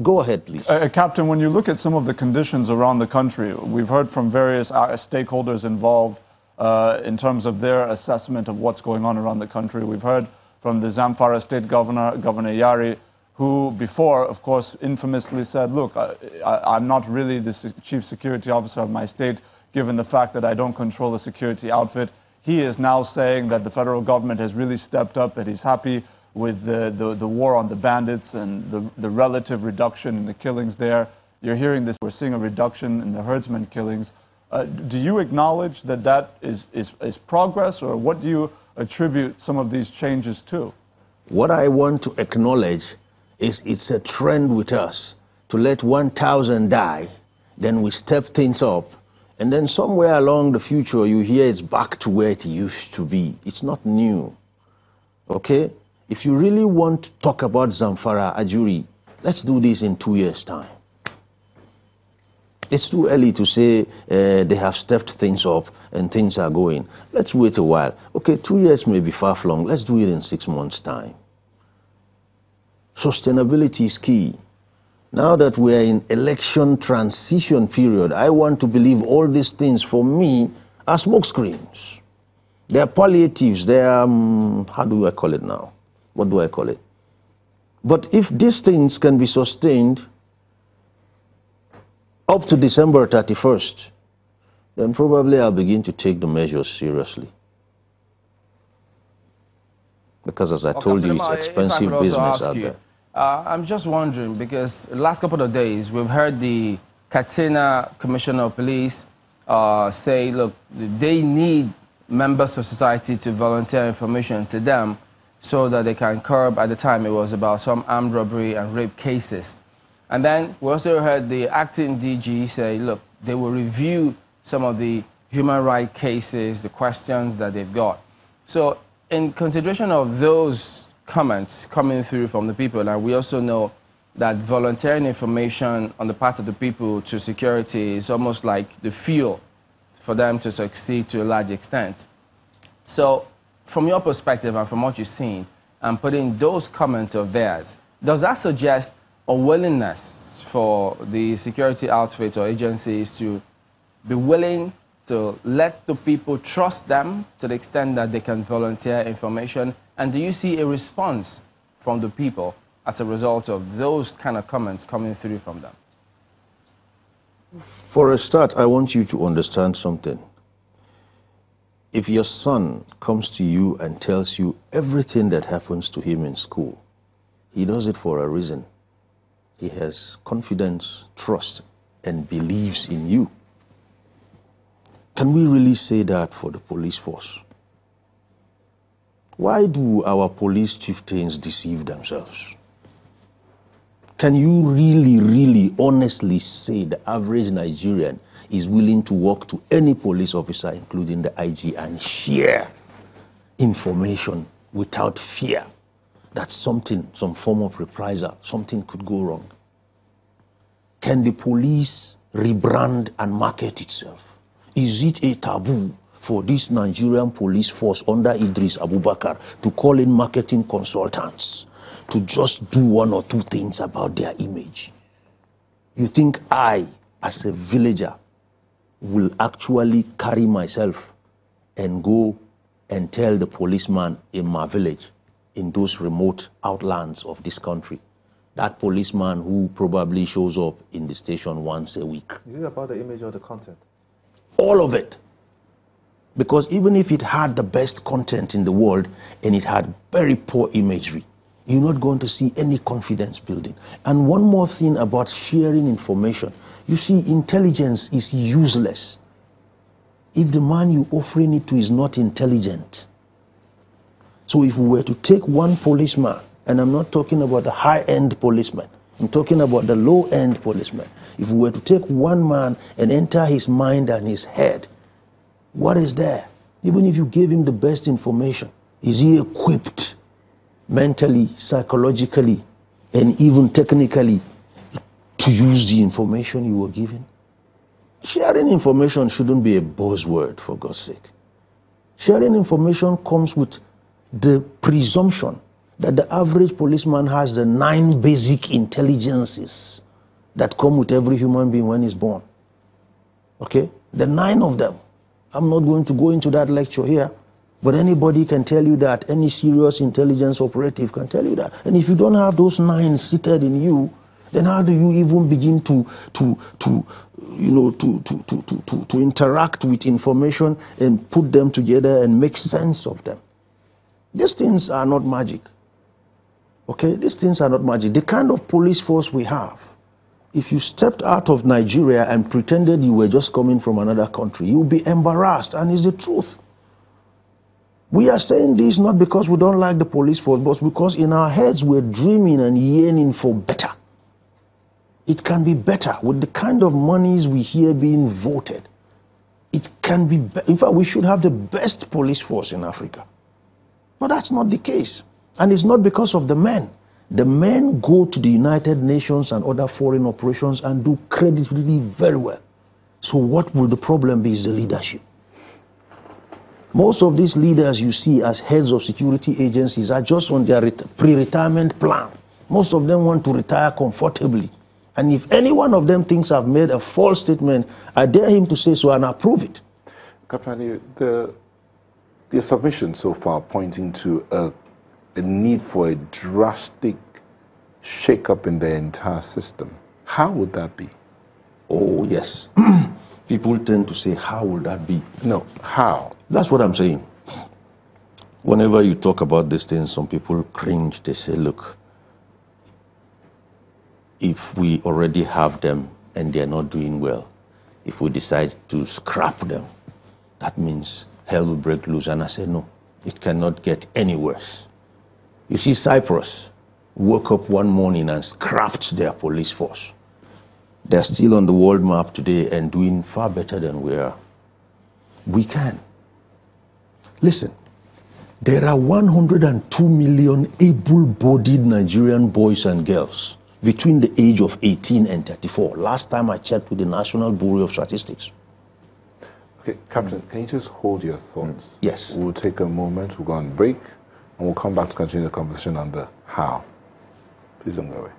Go ahead, please. Captain, when you look at some of the conditions around the country, we've heard from various stakeholders involved in terms of their assessment of what's going on around the country. We've heard from the Zamfara State Governor, Governor Yari, who before, of course, infamously said, look, I'm not really the chief security officer of my state, given the fact that I don't control the security outfit. He is now saying that the federal government has really stepped up, that he's happy with the war on the bandits and the relative reduction in the killings there. You're hearing this, we're seeing a reduction in the herdsman killings. Do you acknowledge that that is progress, or what do you attribute some of these changes to? What I want to acknowledge is it's a trend with us to let 1,000 die, then we step things up, and then somewhere along the future you hear it's back to where it used to be. It's not new, okay? If you really want to talk about Zamfara, Ajuri, let's do this in 2 years' time. It's too early to say they have stepped things up and things are going. Let's wait a while. Okay, 2 years may be far-flung. Let's do it in 6 months' time. Sustainability is key. Now that we're in election transition period, I want to believe all these things for me are smokescreens. They're palliatives. They're, how do I call it now? What do I call it? But if these things can be sustained up to December 31st, then probably I'll begin to take the measures seriously. Because as I told you, it's expensive business out there. I'm just wondering, because the last couple of days, we've heard the Katsina Commissioner of Police say, look, they need members of society to volunteer information to them so that they can curb, at the time it was about some armed robbery and rape cases. And then we also heard the acting DG say, look, they will review some of the human rights cases, the questions that they've got. So in consideration of those comments coming through from the people, and we also know that volunteering information on the part of the people to security is almost like the fuel for them to succeed to a large extent. So from your perspective and from what you've seen, and putting those comments of theirs, does that suggest a willingness for the security outfits or agencies to be willing to let the people trust them to the extent that they can volunteer information? And do you see a response from the people as a result of those kind of comments coming through from them? For a start, I want you to understand something. If your son comes to you and tells you everything that happens to him in school, he does it for a reason. He has confidence, trust, and believes in you. Can we really say that for the police force? Why do our police chieftains deceive themselves? Can you really, honestly say the average Nigerian is willing to walk to any police officer, including the IG, and share information without fear that something, some form of reprisal, something could go wrong? Can the police rebrand and market itself? Is it a taboo for this Nigerian police force under Idris Abubakar to call in marketing consultants to just do 1 or 2 things about their image? You think I, as a villager, will actually carry myself and go and tell the policeman in my village, in those remote outlands of this country, that policeman who probably shows up in the station once a week? Is it about the image or the content? All of it. Because even if it had the best content in the world and it had very poor imagery, you're not going to see any confidence building. And one more thing about sharing information. You see, intelligence is useless if the man you're offering it to is not intelligent. So if we were to take one policeman, and I'm not talking about the high-end policeman, I'm talking about the low-end policeman. If we were to take one man and enter his mind and his head, what is there? Even if you gave him the best information, is he equipped mentally, psychologically, and even technically to use the information you were given? Sharing information shouldn't be a buzzword, for God's sake. Sharing information comes with the presumption that the average policeman has the 9 basic intelligences that come with every human being when he's born. Okay? The 9 of them. I'm not going to go into that lecture here, but anybody can tell you that. Any serious intelligence operative can tell you that. And if you don't have those 9 seated in you, then how do you even begin to interact with information and put them together and make sense of them? These things are not magic. Okay, these things are not magic. The kind of police force we have, if you stepped out of Nigeria and pretended you were just coming from another country, you'll be embarrassed, and it's the truth. We are saying this not because we don't like the police force, but because in our heads we're dreaming and yearning for better. It can be better with the kind of monies we hear being voted. It can be, in fact, we should have the best police force in Africa. But that's not the case. And it's not because of the men. The men go to the United Nations and other foreign operations and do creditably very well. So what will the problem be is the leadership. Most of these leaders you see as heads of security agencies are just on their pre-retirement plan. Most of them want to retire comfortably. And if any one of them thinks I've made a false statement, I dare him to say so and approve it. Captain Aliyu, the submission so far pointing to a need for a drastic shake-up in the entire system. How would that be? Oh, yes. People tend to say, how would that be? No, how? That's what I'm saying. Whenever you talk about these things, some people cringe. They say, look, if we already have them and they're not doing well, if we decide to scrap them, that means hell will break loose. And I said, no, it cannot get any worse. You see, Cyprus woke up one morning and scrapped their police force. They're still on the world map today and doing far better than we are. We can. Listen, there are 102 million able-bodied Nigerian boys and girls between the age of 18 and 34. Last time I checked with the National Bureau of Statistics. Okay, Captain, can you just hold your thoughts? Yes. We'll take a moment, we'll go on break, and we'll come back to continue the conversation on the how. Please don't go away.